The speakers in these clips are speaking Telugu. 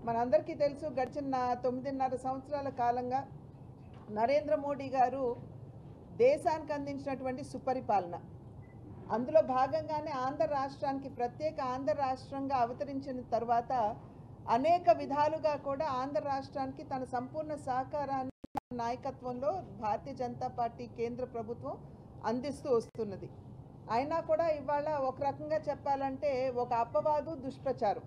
మనందరికీ తెలుసు గడిచిన 9.5 సంవత్సరాల కాలంగా నరేంద్ర మోడీ గారు దేశానికి అందించినటువంటి సుపరిపాలన, అందులో భాగంగానే ఆంధ్ర రాష్ట్రానికి ప్రత్యేక ఆంధ్ర రాష్ట్రంగా అవతరించిన తర్వాత అనేక విధాలుగా కూడా ఆంధ్ర రాష్ట్రానికి తన సంపూర్ణ సహకారాన్ని నాయకత్వంలో భారతీయ జనతా పార్టీ కేంద్ర ప్రభుత్వం అందిస్తూ వస్తున్నది. అయినా కూడా ఇవాళ ఒక రకంగా చెప్పాలంటే ఒక అపవాదు, దుష్ప్రచారం,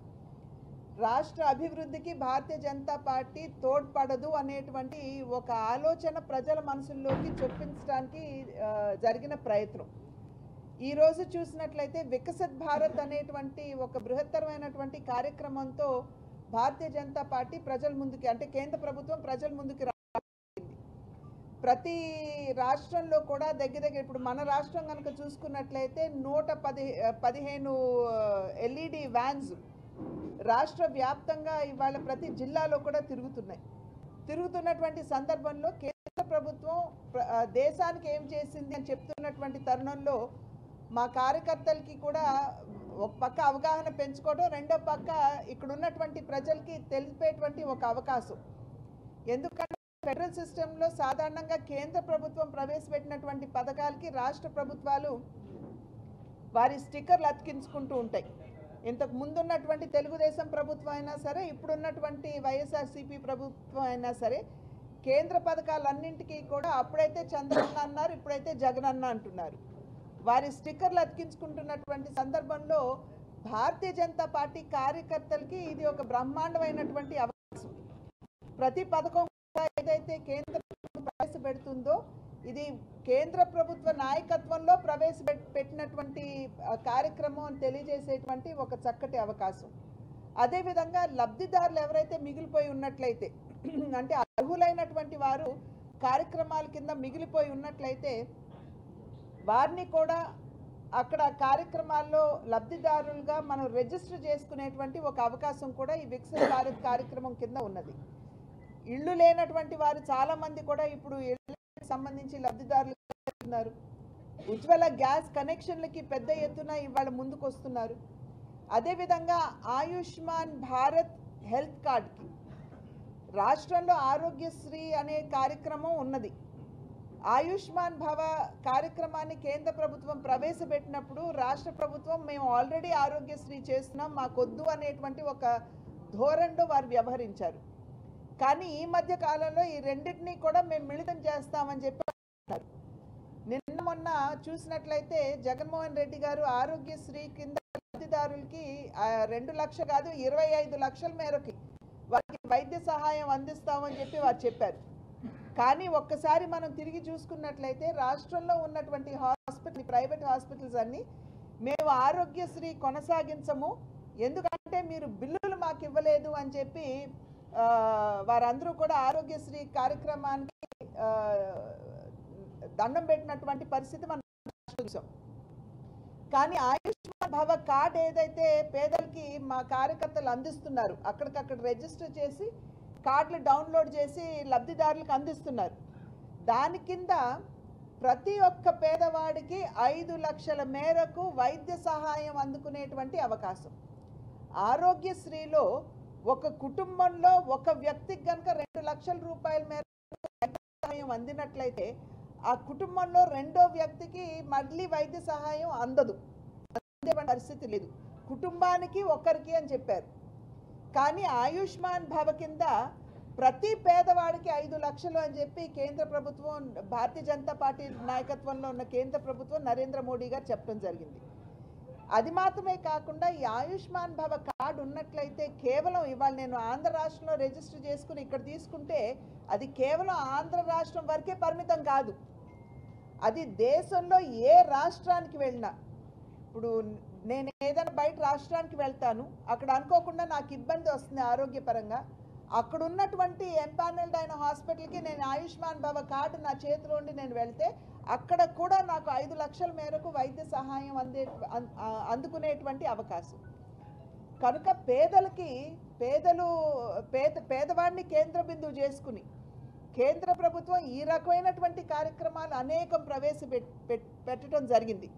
రాష్ట్ర అభివృద్ధికి భారతీయ జనతా పార్టీ తోడ్పడదు అనేటువంటి ఒక ఆలోచన ప్రజల మనసుల్లోకి చొప్పించడానికి జరిగిన ప్రయత్నం. ఈరోజు చూసినట్లయితే వికసిత్ భారత్ అనేటువంటి ఒక బృహత్తరమైనటువంటి కార్యక్రమంతో భారతీయ జనతా పార్టీ ప్రజల ముందుకి, అంటే కేంద్ర ప్రభుత్వం ప్రజల ముందుకి రాయింది. ప్రతి రాష్ట్రంలో కూడా దగ్గర ఇప్పుడు మన రాష్ట్రం కనుక చూసుకున్నట్లయితే 115 ఎల్ఈడి వ్యాన్స్ రాష్ట్ర వ్యాప్తంగా ఇవాళ ప్రతి జిల్లాలో కూడా తిరుగుతున్నటువంటి సందర్భంలో కేంద్ర ప్రభుత్వం దేశానికి ఏం చేసింది అని చెప్తున్నటువంటి తరుణంలో మా కార్యకర్తలకి కూడా ఒక పక్క అవగాహన పెంచుకోవడం, రెండో పక్క ఇక్కడ ఉన్నటువంటి ప్రజలకి తెలిపేటువంటి ఒక అవకాశం. ఎందుకంటే ఫెడరల్ సిస్టంలో సాధారణంగా కేంద్ర ప్రభుత్వం ప్రవేశపెట్టినటువంటి పథకాలకి రాష్ట్ర ప్రభుత్వాలు వారి స్టిక్కర్లు అతికించుకుంటూ ఉంటాయి. ఇంతకు ముందున్నటువంటి తెలుగుదేశం ప్రభుత్వం అయినా సరే, ఇప్పుడున్నటువంటి వైఎస్ఆర్సీపీ ప్రభుత్వం అయినా సరే, కేంద్ర పథకాలన్నింటికీ కూడా అప్పుడైతే చంద్రన్న అన్నారు, ఇప్పుడైతే జగన్ అన్న అంటున్నారు. వారి స్టిక్కర్లు అతికించుకుంటున్నటువంటి సందర్భంలో భారతీయ జనతా పార్టీ కార్యకర్తలకి ఇది ఒక బ్రహ్మాండమైనటువంటి అవకాశం. ప్రతి పథకం ఏదైతే కేంద్ర ప్రభుత్వం ప్రవేశపెడుతుందో ఇది కేంద్ర ప్రభుత్వ నాయకత్వంలో ప్రవేశపెట్టినటువంటి కార్యక్రమం అని తెలియజేసేటువంటి ఒక చక్కటి అవకాశం. అదేవిధంగా లబ్ధిదారులు ఎవరైతే మిగిలిపోయి ఉన్నట్లయితే, అంటే అర్హులైనటువంటి వారు కార్యక్రమాల కింద మిగిలిపోయి ఉన్నట్లయితే వారిని కూడా అక్కడ కార్యక్రమాల్లో లబ్ధిదారులుగా మనం రిజిస్టర్ చేసుకునేటువంటి ఒక అవకాశం కూడా ఈ వికసిత్ భారత్ కార్యక్రమం కింద ఉన్నది. ఇళ్ళు లేనటువంటి వారు చాలామంది కూడా ఇప్పుడు ఇళ్ళకి సంబంధించి లబ్ధిదారులు ఉన్నారు. ఉజ్వల గ్యాస్ కనెక్షన్లకి పెద్ద ఎత్తున ఇవాళ ముందుకు వస్తున్నారు. అదేవిధంగా ఆయుష్మాన్ భారత్ హెల్త్ కార్డ్కి రాష్ట్రంలో ఆరోగ్యశ్రీ అనే కార్యక్రమం ఉన్నది. ఆయుష్మాన్ భవ కార్యక్రమాన్ని కేంద్ర ప్రభుత్వం ప్రవేశపెట్టినప్పుడు రాష్ట్ర ప్రభుత్వం మేము ఆల్రెడీ ఆరోగ్యశ్రీ చేస్తున్నాం, మాకొద్దు అనేటువంటి ఒక ధోరణిలో వారు వ్యవహరించారు. కానీ ఈ మధ్య కాలంలో ఈ రెండింటినీ కూడా మేము మిళితం చేస్తామని చెప్పి అన్నారు. నిన్న మొన్న చూసినట్లయితే జగన్మోహన్ రెడ్డి గారు ఆరోగ్యశ్రీ కింద లబ్ధిదారులకి 2 లక్షలు కాదు 25 లక్షల మేరకి వారికి వైద్య సహాయం అందిస్తామని చెప్పి వారు చెప్పారు. కానీ ఒక్కసారి మనం తిరిగి చూసుకున్నట్లయితే రాష్ట్రంలో ఉన్నటువంటి ప్రైవేట్ హాస్పిటల్స్ అన్నీ మేము ఆరోగ్యశ్రీ కొనసాగించము, ఎందుకంటే మీరు బిల్లులు మాకు ఇవ్వలేదు అని చెప్పి వారందరూ కూడా ఆరోగ్యశ్రీ కార్యక్రమానికి దండం పెట్టినటువంటి పరిస్థితి మనం చూసాం. కానీ ఆయుష్మాన్ భవ కార్డ్ ఏదైతే పేదలకి మా కార్యకర్తలు అందిస్తున్నారు, అక్కడికక్కడ రిజిస్టర్ చేసి కార్డులు డౌన్లోడ్ చేసి లబ్ధిదారులకు అందిస్తున్నారు. దాని కింద ప్రతి ఒక్క పేదవాడికి 5 లక్షల మేరకు వైద్య సహాయం అందుకునేటువంటి అవకాశం. ఆరోగ్యశ్రీలో ఒక కుటుంబంలో ఒక వ్యక్తికి కనుక 2 లక్షల రూపాయల మేరకు వైద్య సహాయం అందినట్లయితే ఆ కుటుంబంలో రెండో వ్యక్తికి మళ్ళీ వైద్య సహాయం అందదు, అందే పరిస్థితి లేదు. కుటుంబానికి ఒకరికి అని చెప్పారు. కానీ ఆయుష్మాన్ భవ కింద ప్రతి పేదవాడికి 5 లక్షలు అని చెప్పి కేంద్ర ప్రభుత్వం, భారతీయ జనతా పార్టీ నాయకత్వంలో ఉన్న కేంద్ర ప్రభుత్వం నరేంద్ర మోడీ గారు చెప్పడం జరిగింది. అది మాత్రమే కాకుండా ఈ ఆయుష్మాన్ భవ కార్డు ఉన్నట్లయితే కేవలం ఇవాళ నేను ఆంధ్ర రాష్ట్రంలో రిజిస్టర్ చేసుకుని ఇక్కడ తీసుకుంటే అది కేవలం ఆంధ్ర రాష్ట్రం వరకే పరిమితం కాదు, అది దేశంలో ఏ రాష్ట్రానికి వెళ్ళినా. ఇప్పుడు నేను ఏదైనా బయట రాష్ట్రానికి వెళ్తాను, అక్కడ అనుకోకుండా నాకు ఇబ్బంది వస్తుంది ఆరోగ్యపరంగా, అక్కడ ఉన్నటువంటి ఎంపానల్డ్ అయిన హాస్పిటల్కి నేను ఆయుష్మాన్ భవ కార్డు నా చేతిలో ఉండి నేను వెళ్తే అక్కడ కూడా నాకు 5 లక్షల మేరకు వైద్య సహాయం అందుకునేటువంటి అవకాశం. కనుక పేదవాడిని కేంద్ర బిందువు చేసుకుని కేంద్ర ప్రభుత్వం ఈ రకమైనటువంటి కార్యక్రమాలు అనేకం పెట్టడం జరిగింది.